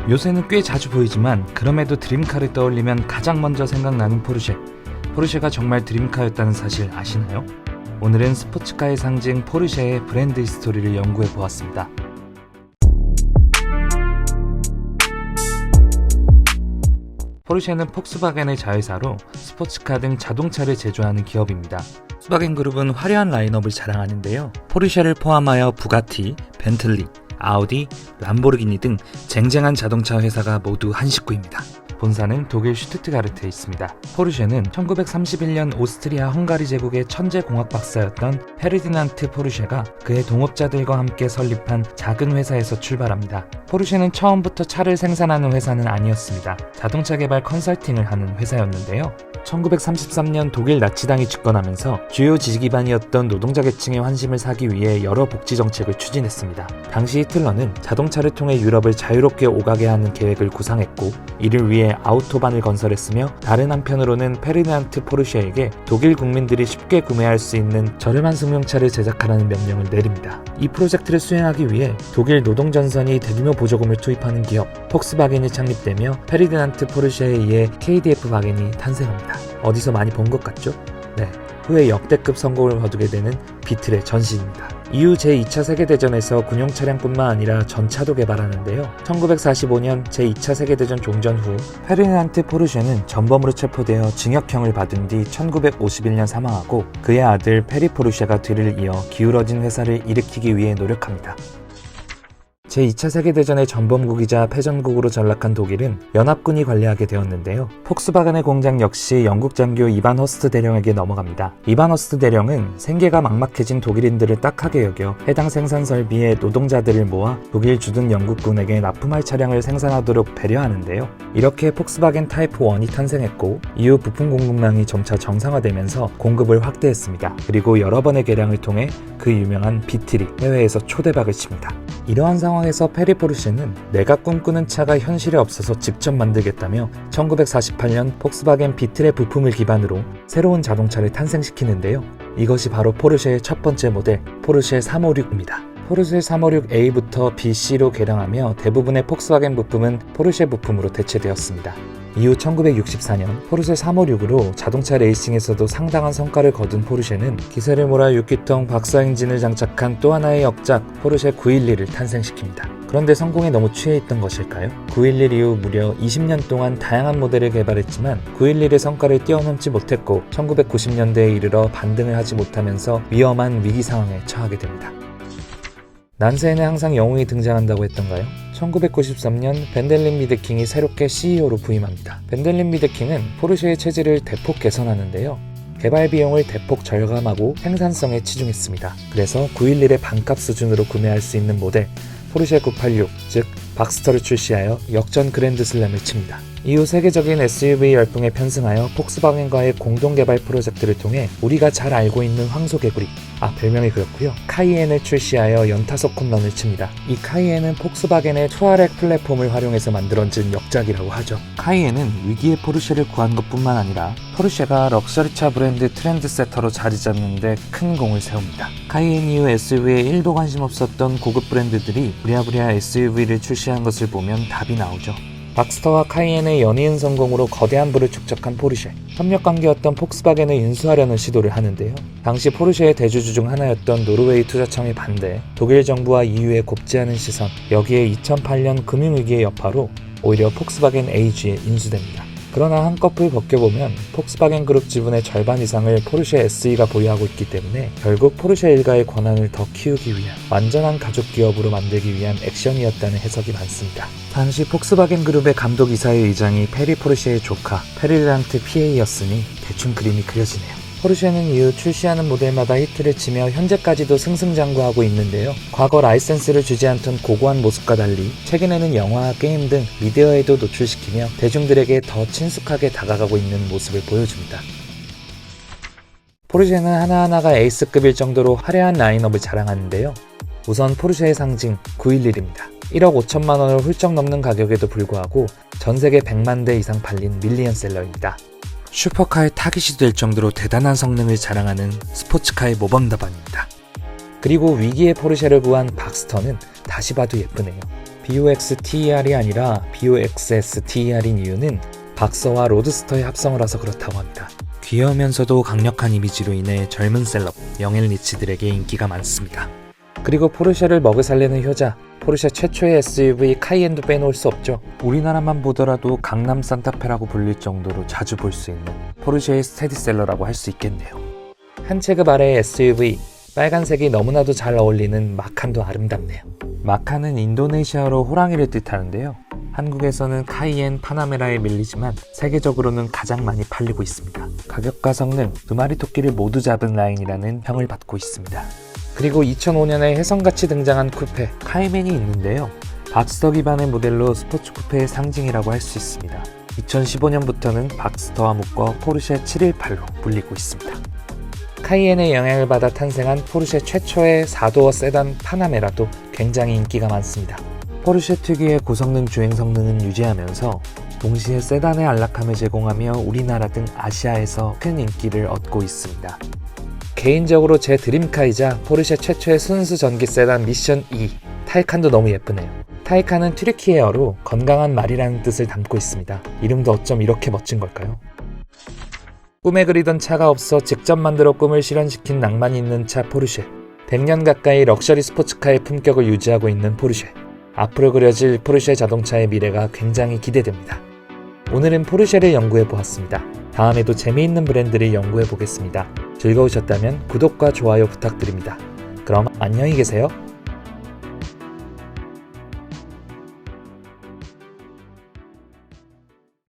요새는 꽤 자주 보이지만 그럼에도 드림카를 떠올리면 가장 먼저 생각나는 포르쉐. 포르쉐가 정말 드림카였다는 사실 아시나요? 오늘은 스포츠카의 상징 포르쉐의 브랜드 히스토리를 연구해 보았습니다. 포르쉐는 폭스바겐의 자회사로 스포츠카 등 자동차를 제조하는 기업입니다. 폭스바겐 그룹은 화려한 라인업을 자랑하는데요. 포르쉐를 포함하여 부가티, 벤틀리, 아우디, 람보르기니 등 쟁쟁한 자동차 회사가 모두 한 식구입니다. 본사는 독일 슈투트가르트에 있습니다. 포르쉐는 1931년 오스트리아 헝가리 제국의 천재 공학 박사였던 페르디난트 포르쉐가 그의 동업자들과 함께 설립한 작은 회사에서 출발합니다. 포르쉐는 처음부터 차를 생산하는 회사는 아니었습니다. 자동차 개발 컨설팅을 하는 회사였는데요. 1933년 독일 나치당이 집권하면서 주요 지지기반이었던 노동자 계층의 환심을 사기 위해 여러 복지 정책을 추진했습니다. 당시 히틀러는 자동차를 통해 유럽을 자유롭게 오가게 하는 계획을 구상했고, 이를 위해 아우토반을 건설했으며, 다른 한편으로는 페르디난트 포르쉐에게 독일 국민들이 쉽게 구매할 수 있는 저렴한 승용차를 제작하라는 명령을 내립니다. 이 프로젝트를 수행하기 위해 독일 노동전선이 대규모 보조금을 투입하는 기업 폭스바겐이 창립되며 페르디난트 포르쉐에 의해 KDF 바겐이 탄생합니다. 어디서 많이 본 것 같죠? 네, 후에 역대급 성공을 거두게 되는 비틀의 전신입니다. 이후 제2차 세계대전에서 군용 차량뿐만 아니라 전차도 개발하는데요. 1945년 제2차 세계대전 종전 후 페르디난트 포르쉐는 전범으로 체포되어 징역형을 받은 뒤 1951년 사망하고, 그의 아들 페리 포르쉐가 뒤를 이어 기울어진 회사를 일으키기 위해 노력합니다. 제2차 세계대전의 전범국이자 패전국으로 전락한 독일은 연합군이 관리하게 되었는데요. 폭스바겐의 공장 역시 영국 장교 이반 허스트 대령에게 넘어갑니다. 이반 허스트 대령은 생계가 막막해진 독일인들을 딱하게 여겨 해당 생산 설비에 노동자들을 모아 독일 주둔 영국군에게 납품할 차량을 생산하도록 배려하는데요. 이렇게 폭스바겐 타이프 1이 탄생했고, 이후 부품 공급망이 점차 정상화되면서 공급을 확대했습니다. 그리고 여러 번의 개량을 통해 그 유명한 비틀이 해외에서 초대박을 칩니다. 이러한 상황에서 페리 포르쉐는 내가 꿈꾸는 차가 현실에 없어서 직접 만들겠다며 1948년 폭스바겐 비틀의 부품을 기반으로 새로운 자동차를 탄생시키는데요. 이것이 바로 포르쉐의 첫 번째 모델 포르쉐 356입니다. 포르쉐 356A부터 BC로 개량하며 대부분의 폭스바겐 부품은 포르쉐 부품으로 대체되었습니다. 이후 1964년 포르쉐 356으로 자동차 레이싱에서도 상당한 성과를 거둔 포르쉐는 기세를 몰아 6기통 박사 엔진을 장착한 또 하나의 역작 포르쉐 911을 탄생시킵니다. 그런데 성공에 너무 취해 있던 것일까요? 911 이후 무려 20년 동안 다양한 모델을 개발했지만 911의 성과를 뛰어넘지 못했고, 1990년대에 이르러 반등을 하지 못하면서 위험한 위기 상황에 처하게 됩니다. 난세에는 항상 영웅이 등장한다고 했던가요? 1993년 벤델린 미드킹이 새롭게 CEO로 부임합니다. 벤델린 미드킹은 포르쉐의 체질을 대폭 개선하는데요. 개발 비용을 대폭 절감하고 생산성에 치중했습니다. 그래서 911의 반값 수준으로 구매할 수 있는 모델 포르쉐 986, 즉 박스터를 출시하여 역전 그랜드 슬램을 칩니다. 이후 세계적인 SUV 열풍에 편승하여 폭스바겐과의 공동 개발 프로젝트를 통해 우리가 잘 알고 있는 황소개구리, 별명이 그렇고요, 카이엔을 출시하여 연타석 홈런을 칩니다. 이 카이엔은 폭스바겐의 투아렉 플랫폼을 활용해서 만들어진 역작이라고 하죠. 카이엔은 위기의 포르쉐를 구한 것뿐만 아니라 포르쉐가 럭셔리차 브랜드 트렌드세터로 자리 잡는 데 큰 공을 세웁니다. 카이엔 이후 SUV에 1도 관심 없었던 고급 브랜드들이 부랴부랴 SUV를 출시한 것을 보면 답이 나오죠. 박스터와 카이엔의 연이은 성공으로 거대한 부를 축적한 포르쉐. 협력관계였던 폭스바겐을 인수하려는 시도를 하는데요. 당시 포르쉐의 대주주 중 하나였던 노르웨이 투자청의 반대, 독일 정부와 EU의 곱지 않은 시선, 여기에 2008년 금융위기의 여파로 오히려 폭스바겐 AG에 인수됩니다. 그러나 한꺼풀 벗겨보면 폭스바겐 그룹 지분의 절반 이상을 포르쉐 SE가 보유하고 있기 때문에 결국 포르쉐 일가의 권한을 더 키우기 위한 완전한 가족 기업으로 만들기 위한 액션이었다는 해석이 많습니다. 당시 폭스바겐 그룹의 감독이사의 의장이 페리 포르쉐의 조카 페르디난트 PA였으니 대충 그림이 그려지네요. 포르쉐는 이후 출시하는 모델마다 히트를 치며 현재까지도 승승장구하고 있는데요. 과거 라이센스를 주지 않던 고고한 모습과 달리 최근에는 영화, 게임 등 미디어에도 노출시키며 대중들에게 더 친숙하게 다가가고 있는 모습을 보여줍니다. 포르쉐는 하나하나가 에이스급일 정도로 화려한 라인업을 자랑하는데요. 우선 포르쉐의 상징 911입니다. 1억 5천만 원을 훌쩍 넘는 가격에도 불구하고 전세계 100만 대 이상 팔린 밀리언셀러입니다. 슈퍼카의 타깃이 될 정도로 대단한 성능을 자랑하는 스포츠카의 모범답안입니다. 그리고 위기의 포르쉐를 구한 박스터는 다시 봐도 예쁘네요. BOXTER이 아니라 BOXSTER인 이유는 박서와 로드스터의 합성을 해서 그렇다고 합니다. 귀여우면서도 강력한 이미지로 인해 젊은 셀럽, 영엘 리치들에게 인기가 많습니다. 그리고 포르쉐를 먹여살리는 효자, 포르쉐 최초의 SUV 카이엔도 빼놓을 수 없죠. 우리나라만 보더라도 강남 산타페라고 불릴 정도로 자주 볼 수 있는 포르쉐의 스테디셀러라고 할 수 있겠네요. 한 체급 아래의 SUV, 빨간색이 너무나도 잘 어울리는 마칸도 아름답네요. 마칸은 인도네시아어로 호랑이를 뜻하는데요. 한국에서는 카이엔, 파나메라에 밀리지만 세계적으로는 가장 많이 팔리고 있습니다. 가격과 성능, 두 마리 토끼를 모두 잡은 라인이라는 평을 받고 있습니다. 그리고 2005년에 혜성같이 등장한 쿠페, 카이맨이 있는데요. 박스터 기반의 모델로 스포츠 쿠페의 상징이라고 할 수 있습니다. 2015년부터는 박스터와 묶어 포르쉐 718로 불리고 있습니다. 카이엔의 영향을 받아 탄생한 포르쉐 최초의 4도어 세단 파나메라도 굉장히 인기가 많습니다. 포르쉐 특유의 고성능 주행 성능은 유지하면서 동시에 세단의 안락함을 제공하며 우리나라 등 아시아에서 큰 인기를 얻고 있습니다. 개인적으로 제 드림카이자 포르쉐 최초의 순수 전기 세단 미션 E, 타이칸도 너무 예쁘네요. 타이칸은 튀르키예어로 건강한 말이라는 뜻을 담고 있습니다. 이름도 어쩜 이렇게 멋진 걸까요? 꿈에 그리던 차가 없어 직접 만들어 꿈을 실현시킨 낭만이 있는 차 포르쉐. 100년 가까이 럭셔리 스포츠카의 품격을 유지하고 있는 포르쉐. 앞으로 그려질 포르쉐 자동차의 미래가 굉장히 기대됩니다. 오늘은 포르쉐를 연구해 보았습니다. 다음에도 재미있는 브랜드를 연구해 보겠습니다. 즐거우셨다면 구독과 좋아요 부탁드립니다. 그럼 안녕히 계세요.